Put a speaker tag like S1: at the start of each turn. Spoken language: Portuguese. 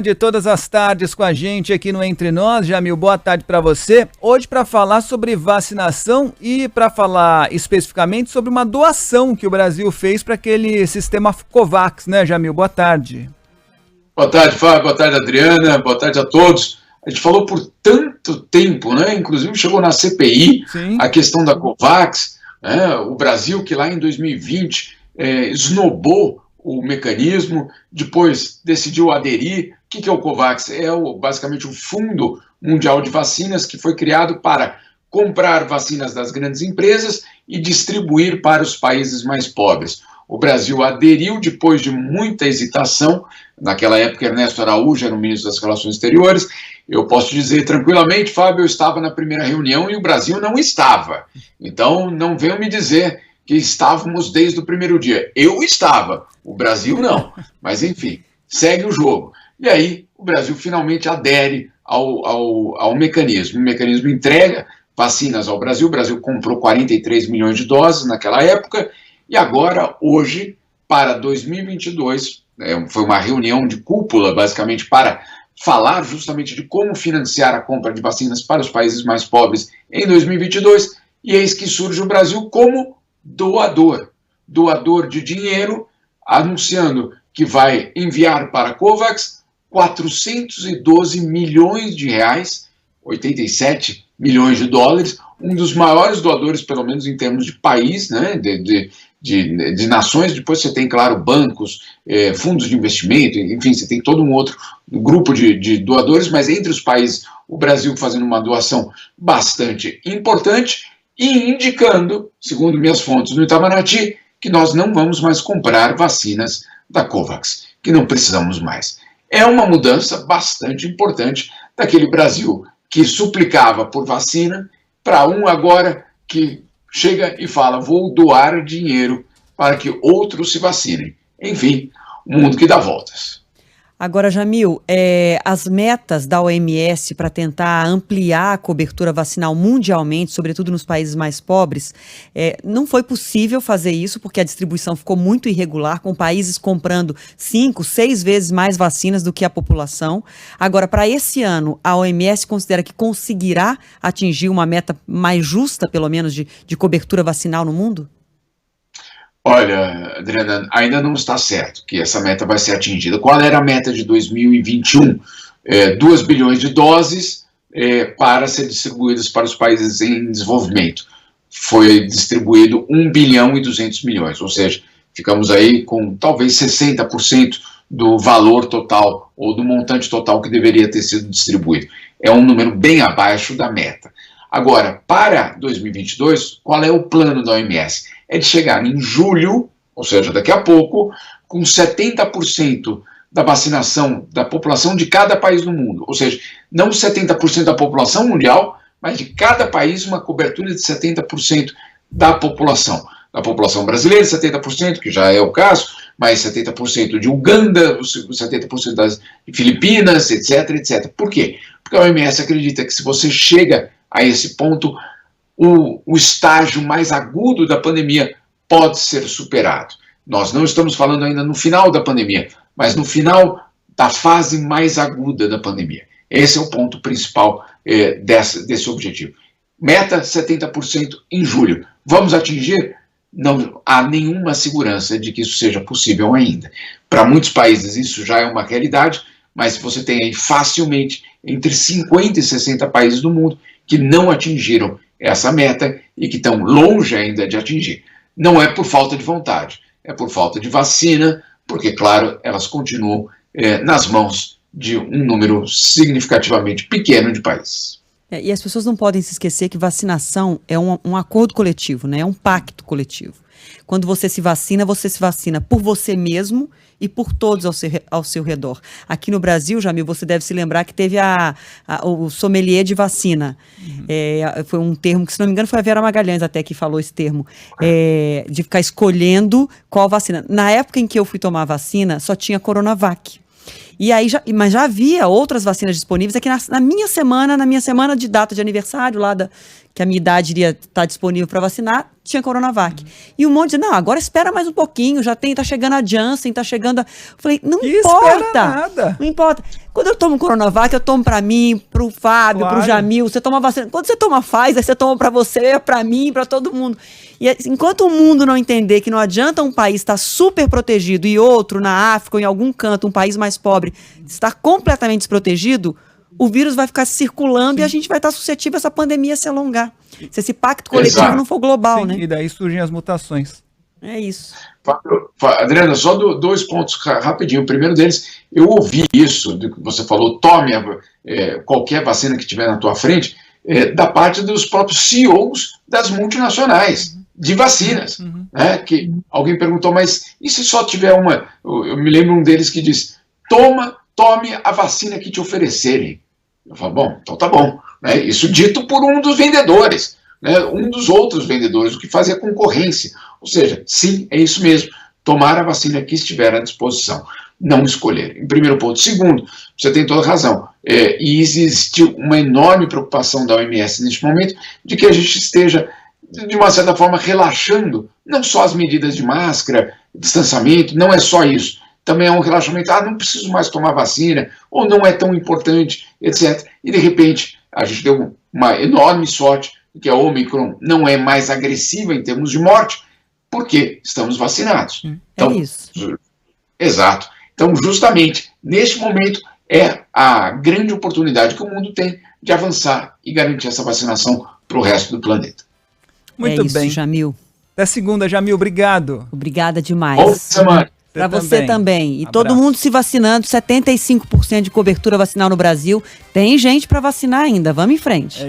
S1: De todas as tardes com a gente aqui no Entre Nós. Jamil, boa tarde para você. Hoje para falar sobre vacinação e para falar especificamente sobre uma doação que o Brasil fez para aquele sistema COVAX, né, Jamil? Boa tarde.
S2: Boa tarde, Fábio. Boa tarde, Adriana. Boa tarde a todos. A gente falou por tanto tempo, né? Inclusive chegou na CPI. Sim. A questão da COVAX, né? O Brasil que lá em 2020 esnobou o mecanismo, depois decidiu aderir. O que é o COVAX? Basicamente o Fundo Mundial de Vacinas, que foi criado para comprar vacinas das grandes empresas e distribuir para os países mais pobres. O Brasil aderiu depois de muita hesitação. Naquela época, Ernesto Araújo era o ministro das Relações Exteriores. Eu posso dizer tranquilamente, Fábio, eu estava na primeira reunião e o Brasil não estava. Então, não venham me dizer que estávamos desde o primeiro dia. Eu estava, o Brasil não. Mas, enfim, segue o jogo. E aí, o Brasil finalmente adere ao mecanismo. O mecanismo entrega vacinas ao Brasil. O Brasil comprou 43 milhões de doses naquela época. E agora, hoje, para 2022, foi uma reunião de cúpula, basicamente, para falar justamente de como financiar a compra de vacinas para os países mais pobres em 2022. E eis que surge o Brasil como doador de dinheiro, anunciando que vai enviar para a COVAX 412 milhões de reais, 87 milhões de dólares, um dos maiores doadores, pelo menos em termos de país, né, de nações. Depois você tem, claro, bancos, fundos de investimento, enfim, você tem todo um outro grupo de doadores, mas entre os países, o Brasil fazendo uma doação bastante importante e indicando, segundo minhas fontes no Itamaraty, que nós não vamos mais comprar vacinas da COVAX, que não precisamos mais. É uma mudança bastante importante daquele Brasil que suplicava por vacina para um agora que chega e fala, vou doar dinheiro para que outros se vacinem. Enfim, um mundo que dá voltas.
S3: Agora, Jamil, as metas da OMS para tentar ampliar a cobertura vacinal mundialmente, sobretudo nos países mais pobres, não foi possível fazer isso porque a distribuição ficou muito irregular, com países comprando 5, 6 vezes mais vacinas do que a população. Agora, para esse ano, a OMS considera que conseguirá atingir uma meta mais justa, pelo menos, de cobertura vacinal no mundo?
S2: Olha, Adriana, ainda não está certo que essa meta vai ser atingida. Qual era a meta de 2021? 2 bilhões de doses para ser distribuídas para os países em desenvolvimento. Foi distribuído 1 bilhão e 200 milhões, ou seja, ficamos aí com talvez 60% do valor total ou do montante total que deveria ter sido distribuído. É um número bem abaixo da meta. Agora, para 2022, qual é o plano da OMS? É de chegar em julho, ou seja, daqui a pouco, com 70% da vacinação da população de cada país do mundo. Ou seja, não 70% da população mundial, mas de cada país uma cobertura de 70% da população. Da população brasileira, 70%, que já é o caso, mais 70% de Uganda, 70% das Filipinas, etc, etc. Por quê? Porque a OMS acredita que se você chega a esse ponto, o estágio mais agudo da pandemia pode ser superado. Nós não estamos falando ainda no final da pandemia, mas no final da fase mais aguda da pandemia. Esse é o ponto principal desse objetivo. Meta 70% em julho. Vamos atingir? Não há nenhuma segurança de que isso seja possível ainda. Para muitos países isso já é uma realidade, mas você tem aí facilmente entre 50 e 60 países do mundo que não atingiram essa meta e que estão longe ainda de atingir. Não é por falta de vontade, é por falta de vacina, porque, claro, elas continuam nas mãos de um número significativamente pequeno de países.
S3: E as pessoas não podem se esquecer que vacinação é um acordo coletivo, né? É um pacto coletivo. Quando você se vacina por você mesmo e por todos ao seu redor. Aqui no Brasil, Jamil, você deve se lembrar que teve o sommelier de vacina. Foi um termo que, se não me engano, foi a Vera Magalhães até que falou esse termo, de ficar escolhendo qual vacina. Na época em que eu fui tomar a vacina, só tinha Coronavac. E aí mas já havia outras vacinas disponíveis. É que na minha semana de data de aniversário, que a minha idade iria estar disponível para vacinar, tinha Coronavac. E um monte de, não, agora espera mais um pouquinho, tá chegando a Janssen, tá chegando Eu falei, não importa.
S1: Nada.
S3: Não importa. Quando eu tomo Coronavac, eu tomo pra mim, pro Fábio, pro Jamil. Você toma vacina. Quando você toma Pfizer, você toma pra você, pra mim, pra todo mundo. E enquanto o mundo não entender que não adianta um país estar super protegido e outro na África ou em algum canto, um país mais pobre, estar completamente desprotegido, o vírus vai ficar circulando. Sim. E a gente vai estar suscetível a essa pandemia se alongar. Se esse pacto coletivo não for global,
S1: sim,
S3: né?
S1: E daí surgem as mutações.
S3: É isso.
S2: Adriana, só dois pontos rapidinho. O primeiro deles, eu ouvi isso, do que você falou, tome qualquer vacina que tiver na tua frente, da parte dos próprios CEOs das multinacionais de vacinas. Né? Que alguém perguntou, mas e se só tiver uma? Eu me lembro um deles que diz, tome a vacina que te oferecerem. Eu falo, bom, então tá bom. Né? Isso dito por um dos vendedores, né? Um dos outros vendedores, o que fazia concorrência. Ou seja, sim, é isso mesmo. Tomar a vacina que estiver à disposição. Não escolher. Em primeiro ponto. Segundo, você tem toda razão. E existiu uma enorme preocupação da OMS neste momento de que a gente esteja, de uma certa forma, relaxando não só as medidas de máscara, distanciamento, não é só isso. Também é um relaxamento, não preciso mais tomar vacina, ou não é tão importante, etc. E, de repente, a gente deu uma enorme sorte que a Omicron não é mais agressiva em termos de morte, porque estamos vacinados. Então,
S3: é isso.
S2: Exato. Então, justamente, neste momento, é a grande oportunidade que o mundo tem de avançar e garantir essa vacinação para o resto do planeta.
S1: Muito bem.
S3: Jamil.
S1: Até segunda, Jamil. Obrigado.
S3: Obrigada demais.
S2: Boa semana.
S3: Para você também. E
S1: Abraço.
S3: Todo mundo se vacinando, 75% de cobertura vacinal no Brasil. Tem gente para vacinar ainda. Vamos em frente.